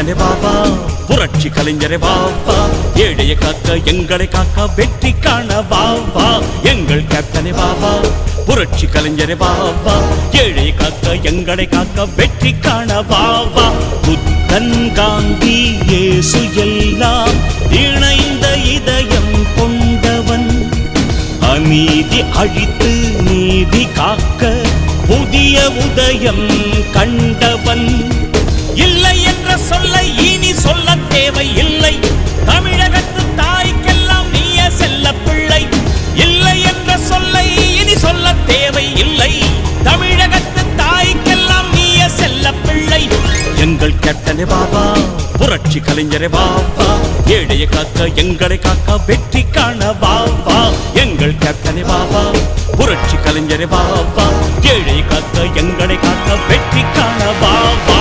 கேப்டனே பாபா, புரட்சி கலைஞரே பாபா, ஏழையை காக்க எங்களை காக்க வெற்றி காண பாபா. எங்கள் கேப்டனே பாபா, புரட்சி கலைஞரே பாபா, ஏழையை காக்க எங்களை காக்க வெற்றி காண பாபா. புத்தன் காந்தி இயேசு எல்லாம் இணைந்த இதயம் கொண்டவன், அநீதி அழித்து நீதி காக்க புதிய உதயம் கண்டவன். இல்லை என்ற சொல்லை இனி சொல்ல தேவை இல்லை, தமிழகத்து தாய்க்கெல்லாம் நீய செல்ல பிள்ளை. இல்லை என்ற சொல்லை இனி சொல்ல தேவை இல்லை, தமிழகத்து தாய்க்கெல்லாம் நீய செல்ல பிள்ளை. எங்கள் கேப்டனே பாபா, புரட்சி கலைஞரே பாபா, ஏழையை காக்க எங்களை காக்க வெற்றி காண பாபா. எங்கள் கேப்டனே பாபா, புரட்சி கலைஞரே பாபா, ஏழையை காக்க எங்களை காக்க வெற்றி காண பாபா.